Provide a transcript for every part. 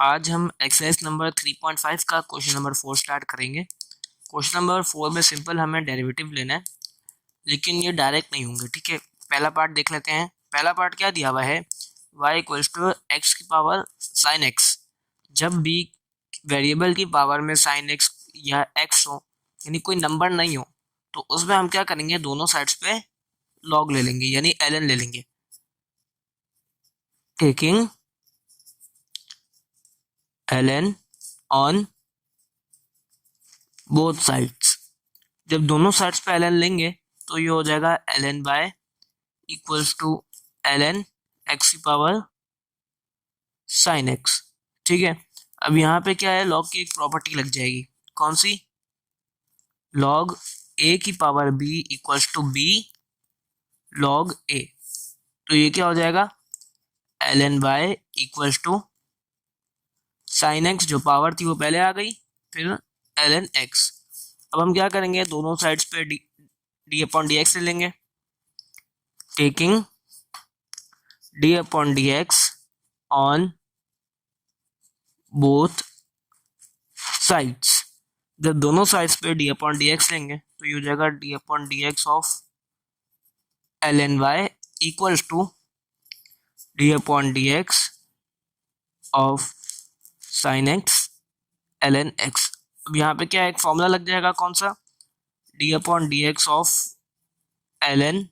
आज हम exercise number 3.5 का क्वेश्चन नंबर 4 स्टार्ट करेंगे। क्वेश्चन नंबर 4 में सिंपल हमें डेरिवेटिव लेना है, लेकिन ये डायरेक्ट नहीं होंगे। ठीक है, पहला पार्ट देख लेते हैं। पहला पार्ट क्या दिया हुआ है, y इक्वल्स टू एक्स की पावर साइन एक्स। जब भी वेरिएबल की पावर में साइन एक्स या एक्स हो, यानी कोई नंबर नहीं हो, तो उसमें हम क्या करेंगे, दोनों साइड्स पे लॉग ले लेंगे, यानी ln ले लेंगे। Taking ln on both sides. जब दोनों साइड्स पे ln लेंगे तो ये हो जाएगा ln bye equals to ln x की पावर साइन एक्स। ठीक है, अब यहाँ पे क्या है, लॉग की एक प्रॉपर्टी लग जाएगी। कौन सी? लॉग ए की power B equals to B log A. तो ये क्या हो जाएगा, ln bye equals to sine X, जो पावर थी वो पहले आ गई, फिर ln एक्स। अब हम क्या करेंगे, दोनों साइड्स पे डी अपॉन डी एक्स ले लेंगे। Taking D upon D x on both sides. जब दोनों साइड्स पे डी अपॉन डी एक्स लेंगे तो ये हो जाएगा D upon D x of ln y equals to D upon D x of sine x ln x। अब यहाँ पे क्या एक फॉर्मूला लग जाएगा, कौन सा? D upon D x of ln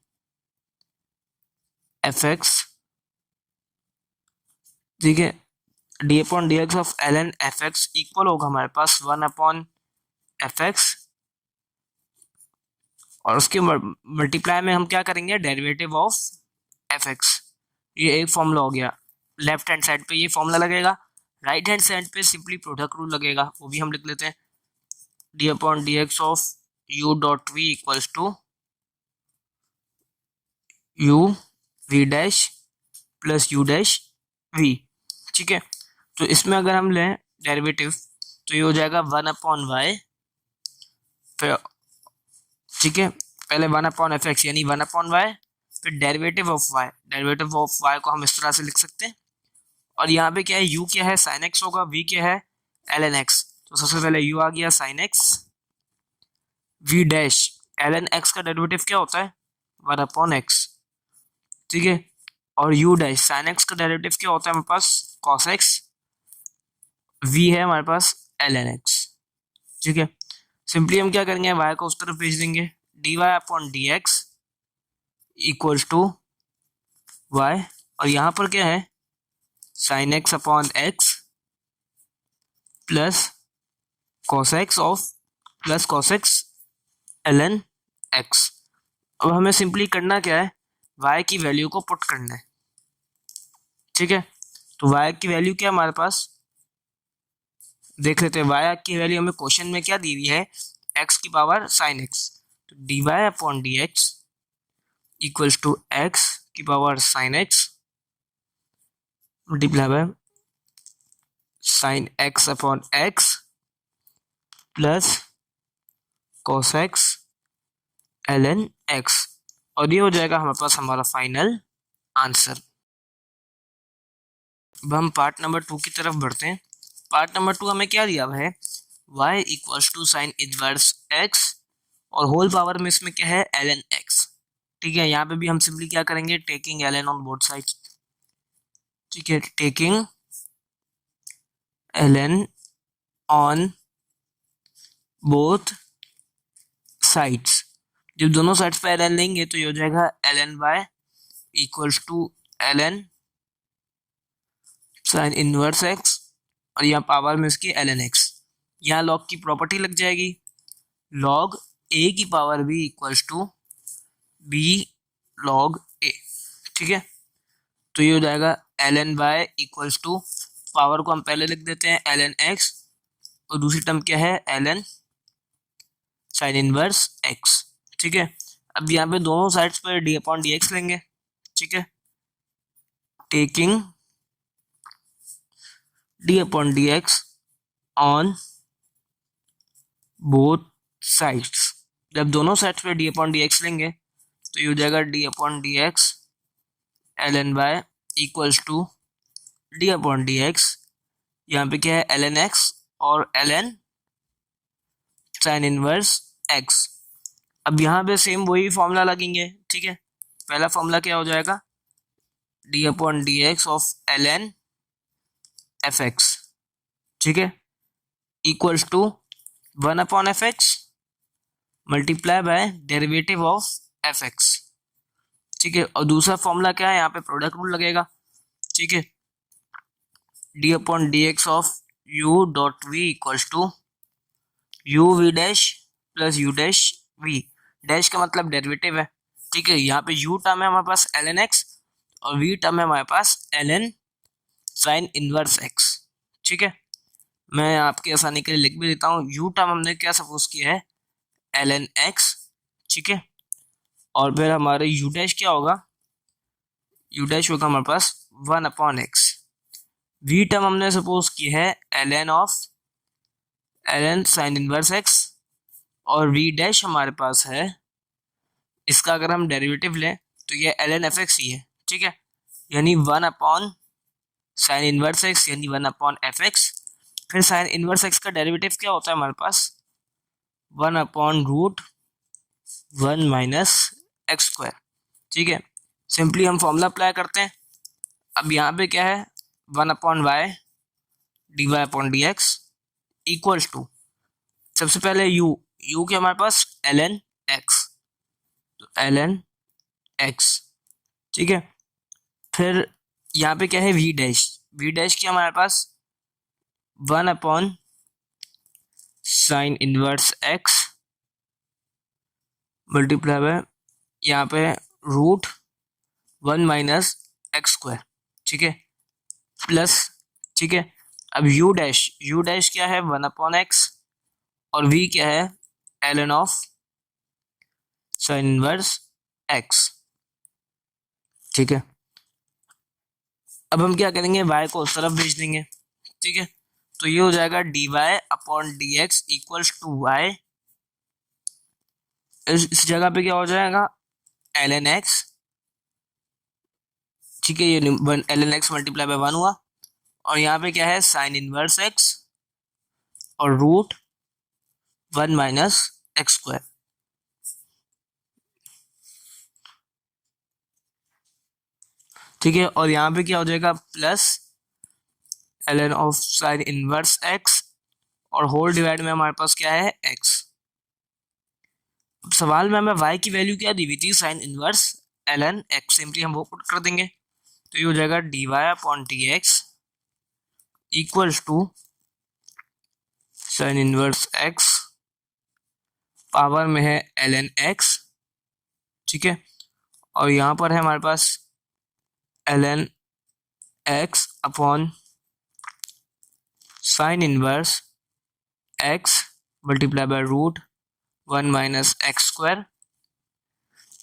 f x. ठीक है, D upon D x of ln f x equal होगा हमारे पास 1 अपॉन एफ एक्स, और उसके मल्टीप्लाई में हम क्या करेंगे, डेरिवेटिव ऑफ एफ एक्स। ये एक फॉर्मूला हो गया। लेफ्ट हैंड साइड पे ये फॉर्मूला लगेगा, राइट हैंड साइड पे सिंपली प्रोडक्ट रूल लगेगा, वो भी हम लिख लेते हैं। D upon D x of u dot v equals to u v dash plus u dash v. ठीक है, तो इसमें अगर हम लें डेरिवेटिव तो ये हो जाएगा 1 अपॉन वाई। फिर ठीक है, पहले 1 अपॉन एफ एक्स यानी 1 अपॉन वाई, फिर derivative of y. Derivative of y को हम इस तरह से लिख सकते हैं। और यहाँ पे क्या है, u क्या है, साइन एक्स होगा, v क्या है, ln x। तो सबसे पहले u आ गया sine x, v dash ln x का डेरिवेटिव क्या होता है, 1 अपॉन एक्स। ठीक है, और u डैश साइन एक्स का डेरिवेटिव क्या होता है हमारे पास, cos x। v है हमारे पास ln x। ठीक है, सिंपली हम क्या करेंगे, y को उस तरफ भेज देंगे, d Y upon D x equals to y, और यहाँ पर क्या है, sine x upon x plus cos x of plus cos x ln x। अब हमें सिंपली करना क्या है, y की वैल्यू को पुट करना है। ठीक है, तो y की वैल्यू क्या है हमारे पास, देख लेते हैं। y की वैल्यू हमें क्वेश्चन में क्या दी हुई है, x की पावर साइन x। तो D Y upon D x equals to X की power sine X multiply by sine x upon x plus cos x ln x, और ये हो जाएगा हमारे पास हमारा फाइनल आंसर। अब हम पार्ट नंबर 2 की तरफ बढ़ते हैं। पार्ट नंबर 2 हमें क्या दिया हुआ है, y equals to sine inverse x, और होल पावर में इसमें क्या है, ln x। ठीक है, यहाँ पे भी हम सिंपली क्या करेंगे, taking ln on both sides. ठीक है, taking ln on both sides. जब दोनों साइड्स पे ln लेंगे तो ये हो जाएगा ln bye equals to ln sine inverse x, और यहाँ पावर में इसकी ln x। यहाँ लॉग की प्रॉपर्टी लग जाएगी, लॉग a की power b equals to b log a। ठीक है, तो ये हो जाएगा ln bye equals to, power को हम पहले लिख देते हैं ln x, और दूसरी टर्म क्या है, ln साइन इनवर्स x। ठीक है, अब यहाँ पे दोनों साइड्स पर डी अपॉन डी एक्स लेंगे। ठीक है, taking D upon D x on both sides. जब दोनों साइड्स पे डी अपॉन डी एक्स लेंगे तो ये हो जाएगा D upon D x ln bye equals to D upon D x यहाँ पे क्या है ln x और ln साइन इनवर्स x। अब यहाँ पे सेम वही फॉर्मूला लगेंगे, ठीक है। पहला फॉर्मूला क्या हो जाएगा, D upon D x of ln fx, ठीक है, equals to 1 upon f x multiply by derivative of f x, ठीक है। और दूसरा फॉर्मूला क्या है, यहाँ पे प्रोडक्ट रूल लगेगा, ठीक है, D upon D x of u dot v equals to u v dash plus u dash v. Dash का मतलब डेरिवेटिव है, ठीक है। यहाँ पे यू टर्म है हमारे पास ln x और वी टर्म है हमारे पास ln साइन इनवर्स x, ठीक है। मैं आपकी आसानी के लिए लिख भी देता हूँ, यू टर्म हमने क्या सपोज किया है ln x, ठीक है। और फिर हमारे यू डैश क्या होगा, यू डैश होगा हमारे पास 1 अपॉन एक्स। वी टर्म हमने सपोज की है ln साइन इनवर्स x और वी डैश हमारे पास है, इसका अगर हम डेरिवेटिव लें तो ये ln एफ एक्स ही है, ठीक है। यानी 1 अपॉन साइन इनवर्स x यानी 1 अपॉन एफ एक्स। फिर साइन इनवर्स x का डेरिवेटिव क्या होता है हमारे पास 1 upon root 1 minus x square, ठीक है। सिंपली हम फॉर्मूला अप्लाई करते हैं। अब यहाँ पे क्या है 1 upon y d Y upon D x equals to, सबसे पहले यू के हमारे पास ln x, तो ln x, ठीक है। फिर यहाँ पे क्या है वी डैश की हमारे पास 1 upon sine inverse x multiply bye यहाँ पे रूट 1 माइनस एक्स स्क्वायर, ठीक है, प्लस, ठीक है। अब यू डैश क्या है 1 अपॉन एक्स और वी क्या है ln of sine inverse x, ठीक है। अब हम क्या करेंगे y को उस तरफ भेज देंगे, ठीक है। तो ये हो जाएगा dy upon D x equals to y, इस जगह पे क्या हो जाएगा ln x, ठीक है, ये ln x मल्टीप्लाई बाय 1 हुआ और यहाँ पे क्या है साइन इनवर्स x और रूट 1 माइनस एक्स स्क्वायर, ठीक है। और यहाँ पे क्या हो जाएगा plus ln of sine inverse x और होल डिवाइड में हमारे पास क्या है x। सवाल में हमें y की वैल्यू क्या दी हुई थी sine inverse ln x, simply हम वो पुट कर देंगे। तो ये हो जाएगा D Y upon D x equals to sine inverse x power में है ln x, ठीक है। और यहाँ पर है हमारे पास ln x upon sine inverse x multiply by root 1 minus x square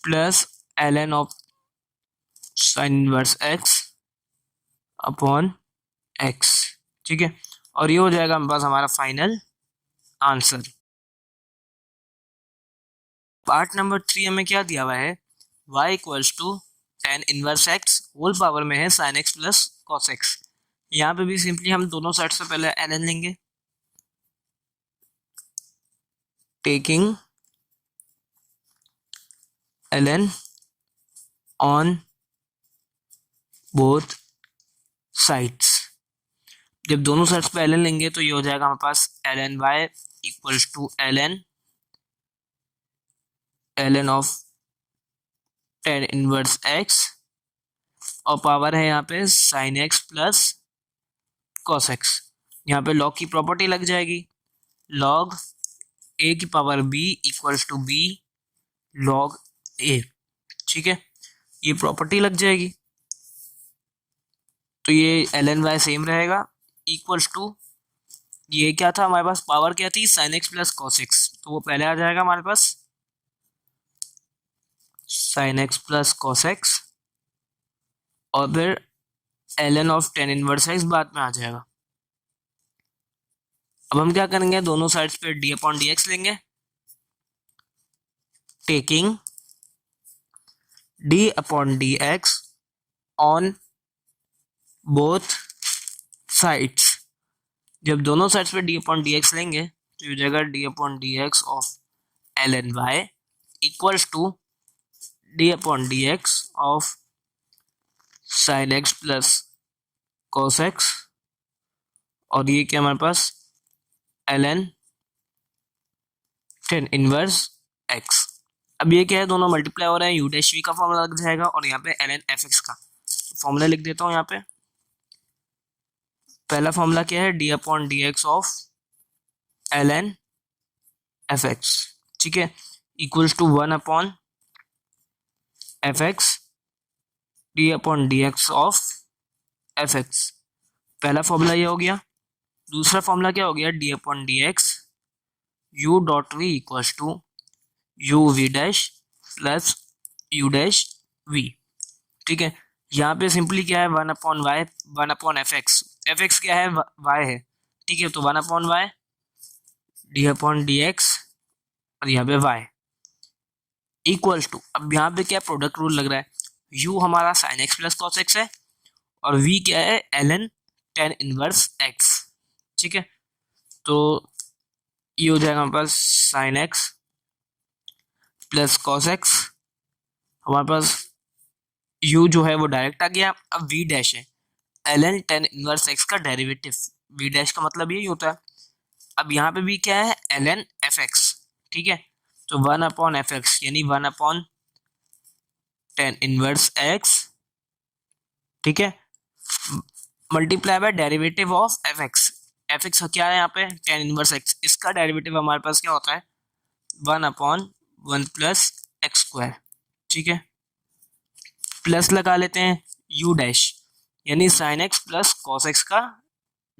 plus ln of sine inverse x upon x, ठीक है। और ये हो जाएगा हमारे पास हमारा फाइनल आंसर। पार्ट नंबर 3 हमें क्या दिया हुआ है, y इक्वल्स टू tan इनवर्स x होल पावर में है sin x plus cos x। यहाँ पे भी सिंपली हम दोनों साइड से पहले ln लेंगे, taking ln on both sides. जब दोनों साइड्स पे ln लेंगे तो ये हो जाएगा हमारे पास ln y equals to ln of tan इनवर्स x और पावर है यहाँ पे sin x plus cos x। यहाँ पे लॉग की प्रॉपर्टी लग जाएगी, log a की power b equals to b log a, ठीक है, ये प्रॉपर्टी लग जाएगी। तो ये ln y सेम रहेगा इक्वल्स टू, ये क्या था हमारे पास पावर क्या थी sin x plus cos x, तो वो पहले आ जाएगा हमारे पास sin x plus cos x और फिर ln ऑफ tan इनवर्स x बाद में आ जाएगा। अब हम क्या करेंगे दोनों साइड्स पे d अपॉन डी एक्स लेंगे, taking d upon D x on both sides. जब दोनों साइड्स पे डी अपॉन डी एक्स लेंगे तो ये हो जाएगा D upon D x of L N Y equals to D upon D x of sine X plus cos X, और ये क्या हमारे पास L N tan inverse X. अब ये क्या है, दोनों मल्टीप्लाई हो रहे हैं, यू डैश वी का फॉर्मूला लग जाएगा और यहाँ पे एल एन एफ एक्स का फॉर्मूला लिख देता हूँ। यहाँ पे पहला फॉर्मूला क्या है, D upon D x of L N F x, ठीक है, equals to 1 upon f x d upon D x of f x. पहला फॉर्मूला ये हो गया। दूसरा फॉर्मूला क्या हो गया, d upon D x u dot v equals to u v dash plus u dash v, ठीक है। यहाँ पे सिंपली क्या है, 1 upon y 1 upon f x क्या है, वाई है, ठीक है, तो 1 upon y d upon D x और यहाँ पे वाई इक्वल्स टू, अब यहाँ पे क्या प्रोडक्ट रूल लग रहा है, u हमारा sine X plus cos X है और v क्या है, L N tan inverse X, ठीक है। तो ये हो जाएगा हमारे पास sine X plus cos X, हमारे पास u जो है वो डायरेक्ट आ गया। अब v डैश है L N tan inverse x का डेरिवेटिव, v डैश का मतलब यही होता है। अब यहाँ पे भी क्या है, एल एन एफ एक्स, ठीक है, तो 1 अपॉन एफ एक्स यानी 1 अपॉन टेन इनवर्स एक्स, ठीक है, multiply by derivative of f x क्या है यहाँ पे, टेन इनवर्स एक्स, इसका डेरिवेटिव हमारे पास क्या होता है, 1 अपॉन 1 प्लस एक्स स्क्वायर, ठीक है, प्लस लगा लेते हैं यू डैश यानी sign X plus cos x का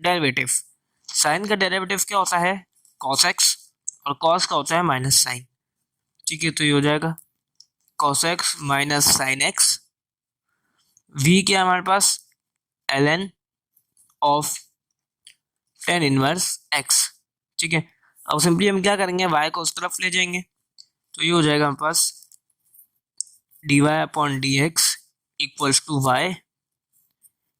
डेरिवेटिव। साइन का डेरिवेटिव क्या होता है, कॉस एक्स, और कॉस का होता है माइनस साइन, ठीक है, तो ये हो जाएगा cos X minus sine X. V क्या है हमारे पास, L N of tan inverse X, ठीक है। अब सिंपली हम क्या करेंगे, वाई को उस तरफ ले जाएंगे, तो ये हो जाएगा हमारे पास D Y upon D x equals to Y.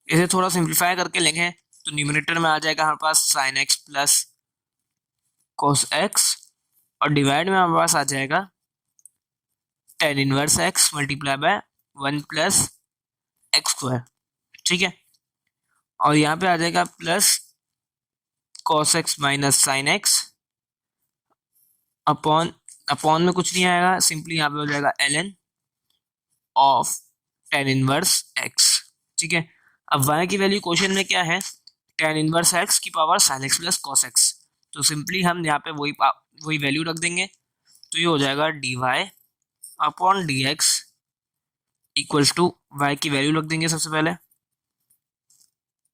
इसे थोड़ा सिंप्लीफाई करके लेंगे तो न्यूमरेटर में आ जाएगा हमारे पास sine X plus cos X और डिवाइड में हमारे पास आ जाएगा tan inverse X multiply by 1 plus X square, ठीक है, और यहाँ पे आ जाएगा plus cos X minus sine x upon, upon में कुछ नहीं आएगा, सिंपली यहाँ पे हो जाएगा L N of tan inverse X, ठीक है। अब y की वैल्यू क्वेश्चन में क्या है, टेन इनवर्स एक्स की power sine X plus cos x, तो सिंपली हम यहाँ पे वही वैल्यू रख देंगे, तो ये हो जाएगा D Y upon D x equals to Y की वैल्यू रख देंगे सबसे पहले,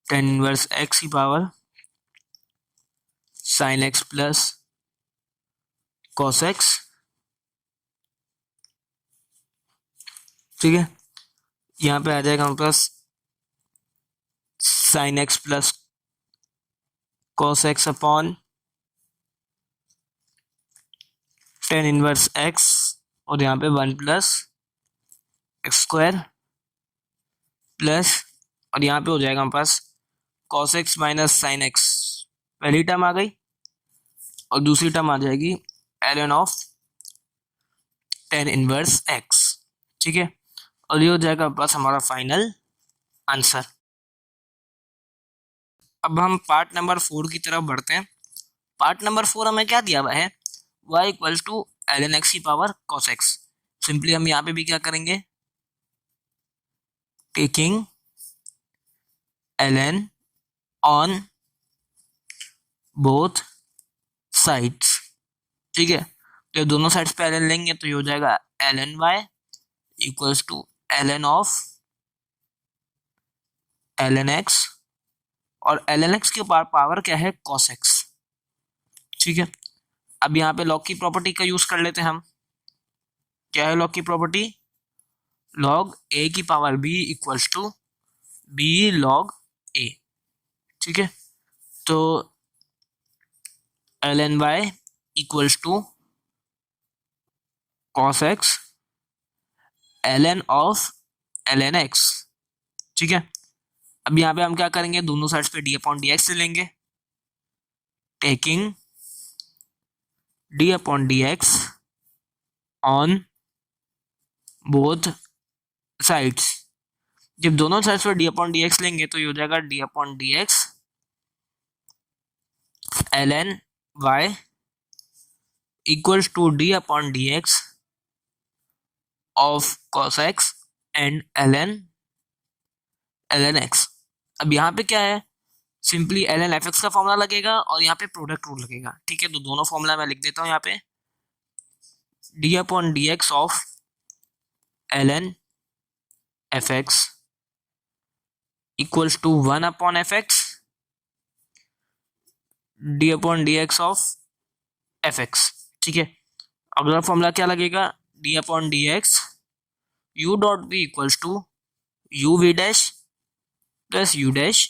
टेन इनवर्स एक्स की power sine X plus cos X, ठीक है, यहाँ पे आ जाएगा हमारे पास sine X plus cos X upon tan inverse X और यहाँ पे 1 प्लस एक्स स्क्वायर प्लस, और यहाँ पे हो जाएगा हमारे पास cos X minus sine X, पहली टर्म आ गई और दूसरी टर्म आ जाएगी L N of tan inverse X, ठीक है, और ये हो जाएगा बस हमारा फाइनल आंसर। अब हम पार्ट नंबर 4 की तरफ बढ़ते हैं। पार्ट नंबर 4 हमें क्या दिया हुआ है, y equals to l N x की पावर कॉस एक्स। सिंपली हम यहाँ पे भी क्या करेंगे, taking l n on both sides, ठीक है, तो दोनों साइड्स पे एल एन लेंगे तो ये हो जाएगा L N Y equals to l N of L N x, और एल एन एक्स के पावर क्या है, कॉस एक्स, ठीक है। अब यहाँ पे लॉग की प्रॉपर्टी का यूज कर लेते हैं हम, क्या है लॉग की प्रॉपर्टी, लॉग ए की power B equals to B log A, ठीक है, तो L N Y equals to cos X L N of L N X, ठीक है। अब यहाँ पे हम क्या करेंगे, दोनों साइड्स पे डी अपॉन डी एक्स ले लेंगे, taking D upon D x on both sides. जब दोनों साइड्स पर डी अपॉन डी एक्स लेंगे तो ये हो जाएगा D upon D x L N Y equals to D upon D x of cos x and l N x. अब यहाँ पे क्या है, simply l N F x का फॉर्मूला लगेगा और यहाँ पे प्रोडक्ट रूल लगेगा। ठीक है, तो दोनों फॉर्मूला मैं लिख देता हूँ यहाँ पे। D upon D x of L N F x equals to 1 upon f x d upon D x of f x. ठीक है, अगला फॉर्मूला क्या लगेगा, d upon D x u dot v equals to u v dash plus u dash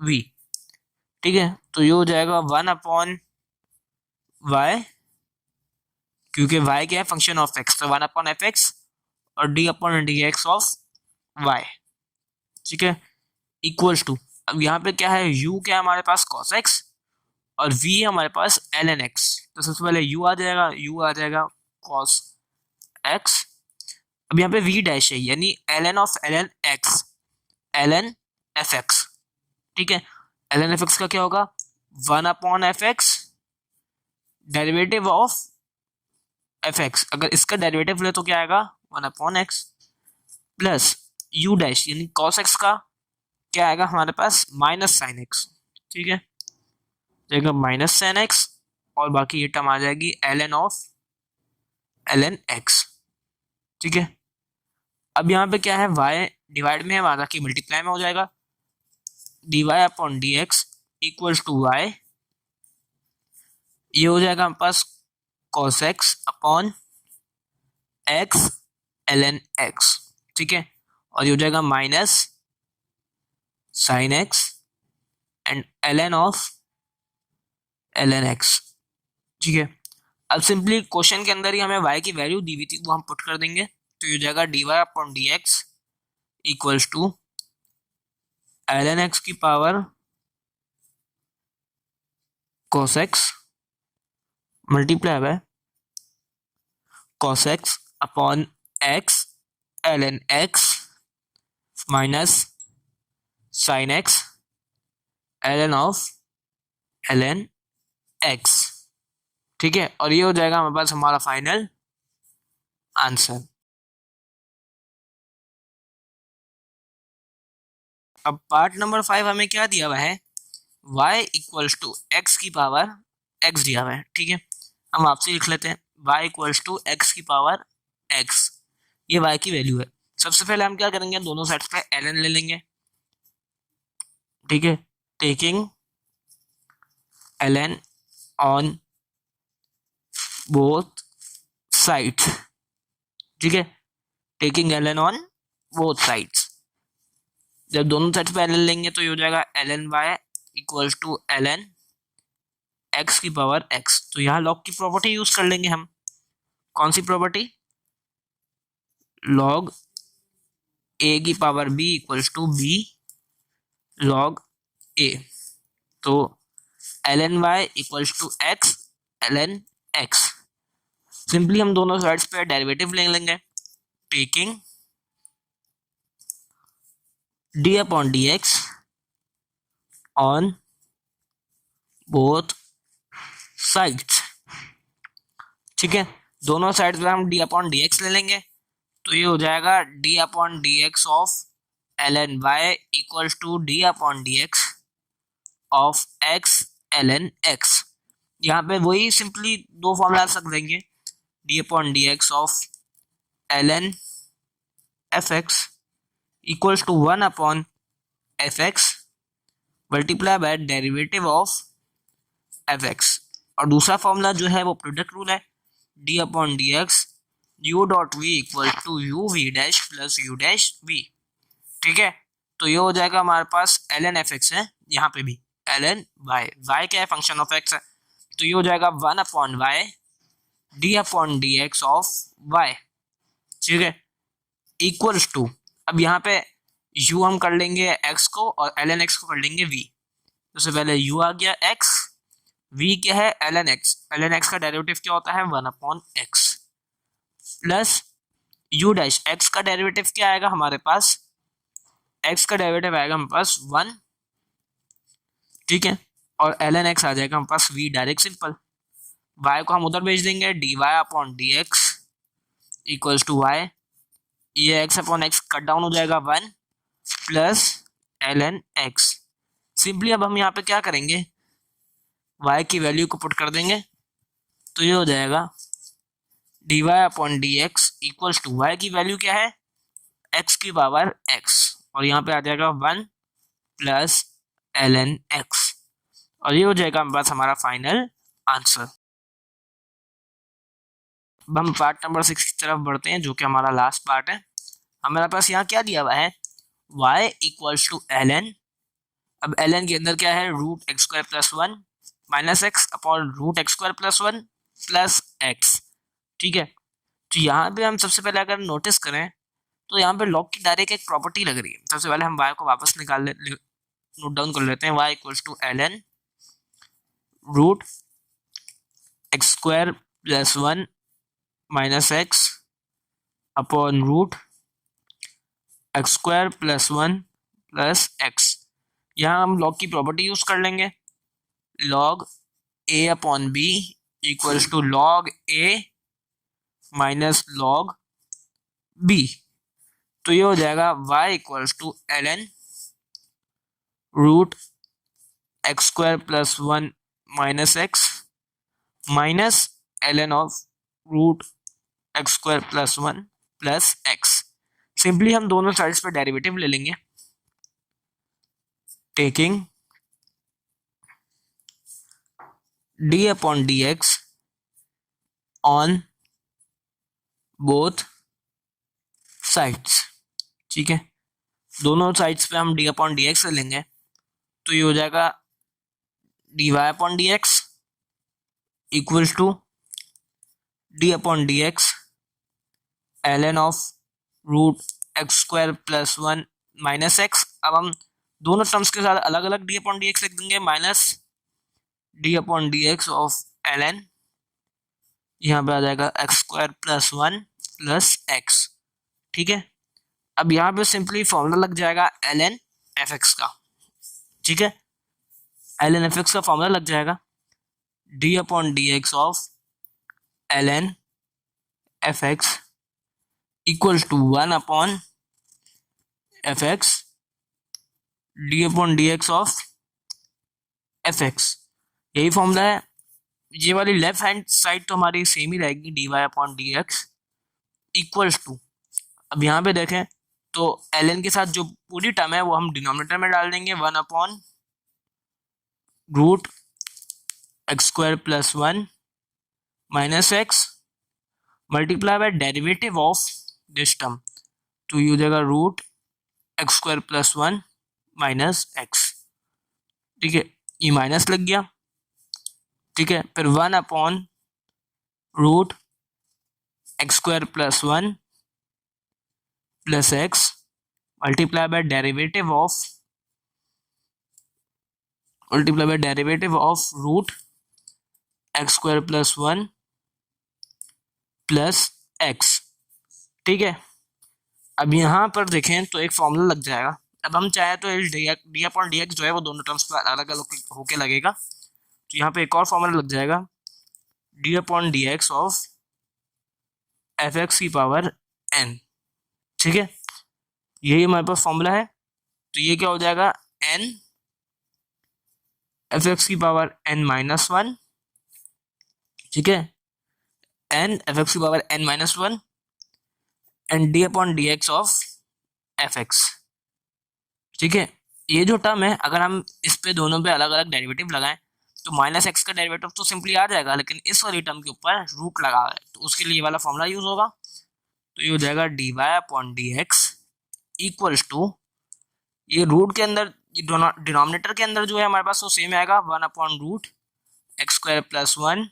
v. ठीक है, तो ये हो जाएगा 1 अपॉन वाई, क्योंकि वाई क्या है, फंक्शन ऑफ एक्स, तो 1 अपॉन एफ एक्स और d upon D x of y. ठीक है, इक्वल्स टू, अब यहाँ पे क्या है, u क्या है हमारे पास cos x और v है हमारे पास ln x। तो सबसे पहले u आ जाएगा cos x। अब यहाँ पे v डैश है यानी ln of ln x ln fx। ठीक है, ln fx का क्या होगा, 1 upon f x derivative of fx। अगर इसका डेरिवेटिव ले तो क्या आएगा, 1 upon x plus u dash यानी cos x का क्या आएगा हमारे पास, माइनस साइन एक्स। ठीक है, जाएगा माइनस साइन एक्स और बाकी ये टर्म आ जाएगी ln ऑफ ln x। ठीक है, अब यहाँ पे क्या है, y डिवाइड में है, वहां जाके मल्टीप्लाई में हो जाएगा, dy upon D x equals to y, ये हो जाएगा हमारे पास cos x upon x ln x। ठीक है, और ये हो जाएगा minus sine x and ln of ln x। ठीक है, अब सिंपली क्वेश्चन के अंदर ही हमें y की वैल्यू दी हुई थी वो हम पुट कर देंगे, तो ये हो जाएगा dy upon D x equals to ln x की power cos x multiply by cos x upon x ln x minus sine x ln of ln x। ठीक है, और ये हो जाएगा हमारे पास हमारा फाइनल आंसर। अब पार्ट नंबर 5 हमें क्या दिया हुआ है, y इक्वल्स टू x की पावर x दिया हुआ है। ठीक है, हम आपसे लिख लेते हैं y इक्वल्स टू x की पावर x, ये y की वैल्यू है। सबसे पहले हम क्या करेंगे, दोनों साइड्स पे ln ले लेंगे। ठीक है, taking ln on both sides. ठीक है, taking ln on both sides, जब दोनों साइड्स पे ln लेंगे तो ये हो जाएगा ln y equals to ln x की पावर x। तो यहाँ लॉग की प्रॉपर्टी यूज कर लेंगे हम। कौन सी प्रॉपर्टी, लॉग a की power b equals to b log a। तो ln y equals to x ln x। Simply हम दोनों साइड्स पे डेरिवेटिव ले लेंगे, taking d upon D x on both sides. ठीक है, दोनों साइड्स पे हम d अपॉन डी एक्स ले लेंगे, तो ये हो जाएगा d upon D x of ln y equals to d upon D x of x ln x। यहाँ पे वही सिंपली दो फॉर्मूला रख देंगे, d upon D x of ln f x equals to 1 upon f x multiply by derivative of f x. और दूसरा formula जो है वो प्रोडक्ट रूल है, d upon D x u dot v equal to u v dash plus u dash v. ठीक है, तो ये हो जाएगा हमारे पास ln एफ एक्स है, यहाँ पे भी ln y, y क्या है, फंक्शन ऑफ x है, तो ये हो जाएगा 1 upon y d upon D x of y. ठीक है, इक्वल्स टू, अब यहाँ पे u हम कर लेंगे x को और ln x को कर लेंगे v। सबसे पहले u आ गया x v क्या है, ln x, ln x का डेरिवेटिव क्या होता है, 1/x plus u dash, x का डेरिवेटिव क्या आएगा हमारे पास, x का डेरिवेटिव आएगा हमारे पास 1, ठीक है, और ln x आ जाएगा हमारे पास v, डायरेक्ट सिंपल, y को हम उधर भेज देंगे, dy upon dx equals to y, ये x upon x cut down हो जाएगा 1 प्लस ln x। सिंपली अब हम यहाँ पे क्या करेंगे, y की वैल्यू को पुट कर देंगे, तो ये हो जाएगा dy upon dx equals to y की वैल्यू क्या है, x की पावर x, और यहाँ पे आ जाएगा 1 प्लस ln x, और ये हो जाएगा हमारे पास हमारा फाइनल आंसर। अब हम पार्ट नंबर 6 की तरफ बढ़ते हैं, जो कि हमारा लास्ट पार्ट है। हमारे पास यहाँ क्या दिया हुआ है, y इक्वल्स टू ln, अब ln के अंदर क्या है, root x square plus 1 minus x upon root x square plus 1 plus x, ठीक है। तो यहाँ पे हम सबसे पहले अगर नोटिस करें तो यहाँ पे लॉग की डायरेक्ट एक प्रॉपर्टी लग रही है। सबसे पहले हम y को वापस निकाल नोट डाउन कर लेते हैं, y equals to ln root x square plus 1 minus x upon root x square plus 1 plus x. यहाँ हम लॉग की प्रॉपर्टी यूज कर लेंगे, log a upon b equals to log a minus log b। तो ये हो जाएगा y equals to ln root x square plus 1 minus x minus ln of root x square plus 1 plus x. Simply हम दोनों sides पे derivative ले लेंगे, taking d upon dx on both sides, ठीक है। दोनों साइड्स पे हम d अपॉन dx ले लेंगे, तो ये हो जाएगा dy upon dx equals to d upon dx ln of root x square plus 1 minus x. अब हम दोनों टर्म्स के साथ अलग अलग d अपॉन dx लिख देंगे, minus d upon dx of ln, यहाँ पे आ जाएगा x square plus 1 plus x, ठीक है। अब यहाँ पे सिंपली फॉर्मूला लग जाएगा ln fx का, ठीक है। ln fx का फॉर्मूला लग जाएगा d upon dx of ln fx equals to 1 upon fx d upon dx of fx, यही फॉर्मूला है। ये वाली लेफ्ट हैंड साइड तो हमारी सेम ही रहेगी, dy upon dx equals to, अब यहाँ पे देखें तो ln के साथ जो पूरी टर्म है वो हम डिनोमिनेटर में डाल देंगे, 1 upon root x square plus 1 minus x multiply by derivative of this term, तो ये हो जाएगा root x square plus 1 minus x, ठीक है। ये माइनस लग गया, ठीक है। फिर 1 upon root x square plus 1 plus x multiply by derivative of root x square plus 1 plus x, ठीक है। अब यहाँ पर देखें तो एक फॉर्मूला लग जाएगा। अब हम चाहे तो डी अपॉन डी एक्स जो है वो दोनों टर्म्स पर अलग अलग होके लगेगा, तो यहाँ पे एक और फॉर्मूला लग जाएगा, D upon D x of f x की पावर एन, ठीक है। यही हमारे पास फॉर्मूला है, तो ये क्या हो जाएगा, एन एफ एक्स की पावर एन माइनस 1, ठीक है, एन एफ एक्स की power n minus 1 and d upon D x of f x, ठीक है। ये जो टर्म है अगर हम इस पे दोनों पे अलग अलग डेरिवेटिव लगाएं तो माइनस एक्स का डेरिवेटिव तो सिंपली आ जाएगा, लेकिन इस वाली टर्म के ऊपर रूट लगा है तो उसके लिए ये वाला फॉर्मूला यूज होगा, तो ये हो जाएगा D Y upon D x equals to, ये रूट के अंदर डिनोमिनेटर के अंदर जो है हमारे पास वो सेम आएगा, 1 upon root x square plus 1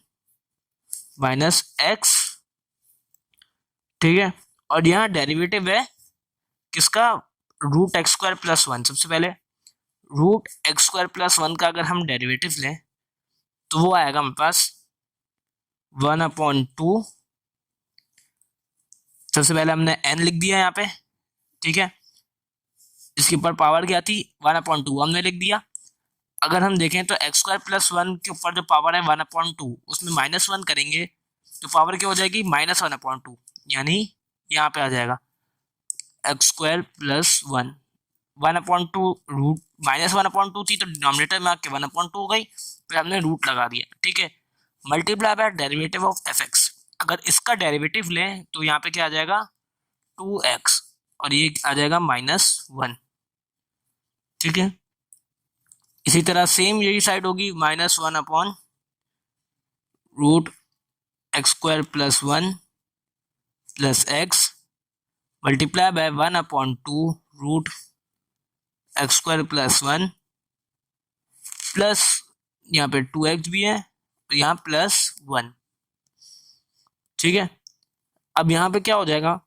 minus x, ठीक है। और यहाँ डेरिवेटिव है किसका, रूट एक्स स्क्वायर प्लस 1। सबसे पहले रूट एक्स स्क्वायर प्लस 1 का अगर हम डेरिवेटिव लें तो वो आएगा हमारे पास 1/2। सबसे पहले हमने n लिख दिया यहाँ पे, ठीक है। इसके ऊपर पावर क्या थी, 1/2 हमने लिख दिया। अगर हम देखें तो x² + 1 के ऊपर जो पावर है 1/2, उसमें -1 करेंगे तो पावर क्या हो जाएगी, -1/2, यानी यहाँ पे आ जाएगा x² + 1। 1/2 रूट -1/2 थी तो डिनोमिनेटर में आके 1/2 हो गई, फिर हमने रूट लगा दिया, ठीक है। Multiply by derivative of f(x), अगर इसका डेरिवेटिव लें तो यहाँ पे क्या आ जाएगा 2x, और ये आ जाएगा -1, ठीक है। इसी तरह सेम यही साइड होगी, -1/√x² + 1 + x multiply bye 1/2√x² + 1 plus यहाँ पे 2x भी है और यहाँ +1, ठीक है। अब यहाँ पे क्या हो जाएगा,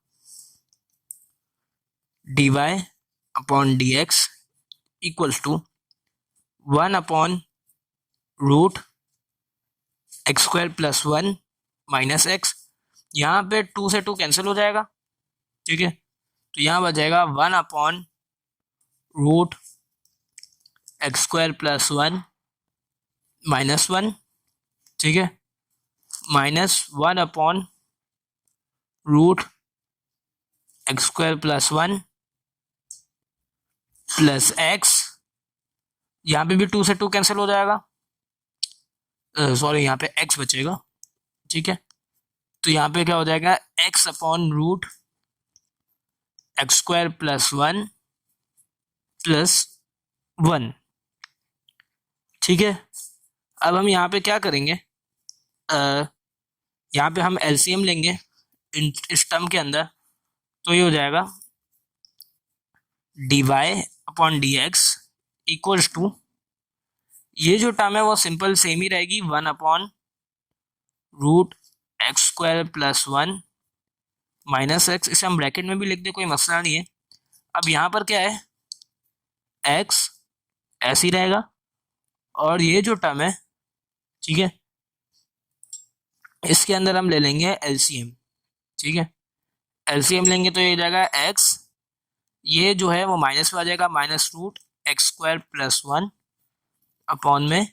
dy/dx = 1/√x² + 1 - x। यहाँ पे 2 से 2 कैंसिल हो जाएगा, ठीक है। तो यहाँ बच जाएगा 1/√x² + 1 - 1, ठीक है, -1/√x² + 1 + x। यहाँ पे भी 2 से 2 कैंसिल हो जाएगा, सॉरी यहाँ पे x बचेगा, ठीक है। तो यहाँ पे क्या हो जाएगा, x/√x² + 1 + 1, ठीक है। अब हम यहाँ पे क्या करेंगे, यहाँ पे हम एलसीएम लेंगे इस टर्म के अंदर, तो ये हो जाएगा dy/dx = ये जो टर्म है वो सिंपल सेम ही रहेगी, 1/√x² + 1 - x। इसे हम ब्रैकेट में भी लिख दे, कोई मसला नहीं है। अब यहाँ पर क्या है, x ऐसे ही रहेगा, और ये जो टर्म है, ठीक है, इसके अंदर हम ले लेंगे एलसीएम, ठीक है। एलसीएम लेंगे तो ये हो जाएगा x, ये जो है वो माइनस में आ जाएगा, -√x² + 1 अपॉन में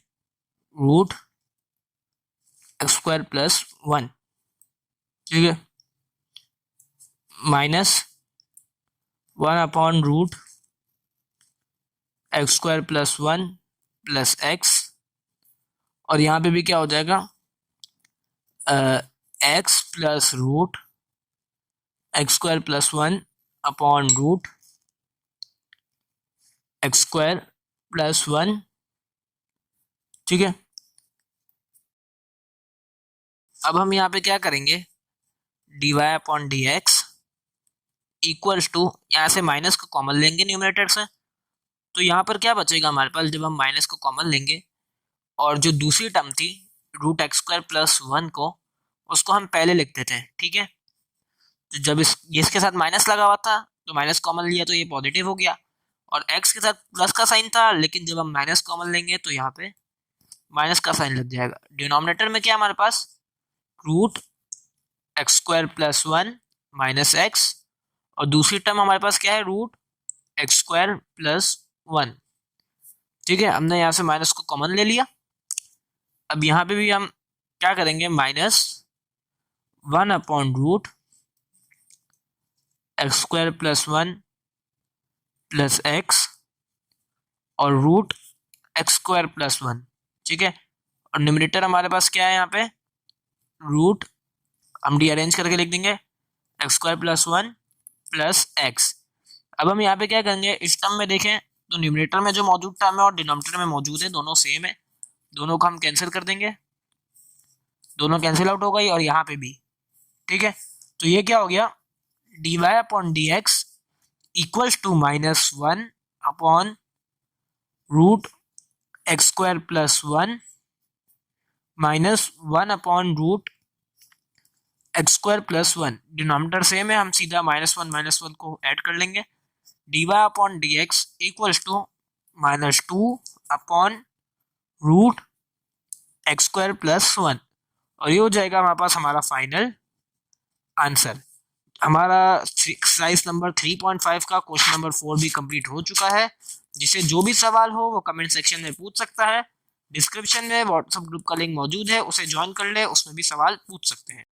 √x² + 1, ठीक है, -1/√x² + 1 + x। और यहाँ पे भी क्या हो जाएगा, x + √x² + 1 अपॉन √x² + 1, ठीक है। अब हम यहाँ पे क्या करेंगे, dy/dx = यहाँ से माइनस को कॉमन लेंगे न्यूमरेटर से, तो यहाँ पर क्या बचेगा हमारे पास, जब हम माइनस को कॉमन लेंगे और जो दूसरी टर्म थी √x² + 1 को, उसको हम पहले लिखते थे, ठीक है। तो जब इसके साथ माइनस लगा हुआ था तो माइनस कॉमन लिया तो ये पॉजिटिव हो गया, और x के साथ प्लस का साइन था, लेकिन जब हम माइनस कॉमन लेंगे तो यहाँ पे माइनस का साइन लग जाएगा। डिनोमिनेटर में क्या हमारे पास, √x² + 1 - x, और दूसरी टर्म हमारे पास क्या है, √x² + 1, ठीक है। हमने यहाँ से माइनस को कॉमन ले लिया। अब यहाँ पे भी हम क्या करेंगे, -1/√x² + 1 + x और √x² + 1, ठीक है। और न्यूमरेटर हमारे पास क्या है, यहाँ पे रूट हम रीअरेंज करके लिख देंगे, x² + 1 + x। अब हम यहाँ पे क्या करेंगे, इस टर्म में देखें तो न्यूमरेटर में जो मौजूद टर्म है और डिनोमिनेटर में मौजूद है, दोनों सेम है, दोनों को हम कैंसिल कर देंगे, दोनों कैंसिल आउट हो गई, और यहाँ पे भी, ठीक है। तो ये क्या हो गया, dy/dx = -1/√x² + 1 -1/√x² + 1। Denominator same है, हम सीधा -1 को ऐड कर लेंगे। dy/dx = -2/√x² x square plus 1, और ये हो जाएगा हमारे पास हमारा फाइनल आंसर। हमारा एक्सरसाइज नंबर 3.5 का क्वेश्चन नंबर 4 भी कंप्लीट हो चुका है। जिसे जो भी सवाल हो वो कमेंट सेक्शन में पूछ सकता है। डिस्क्रिप्शन में व्हाट्सएप ग्रुप का लिंक मौजूद है, उसे ज्वाइन कर ले, उसमें भी सवाल पूछ सकते हैं।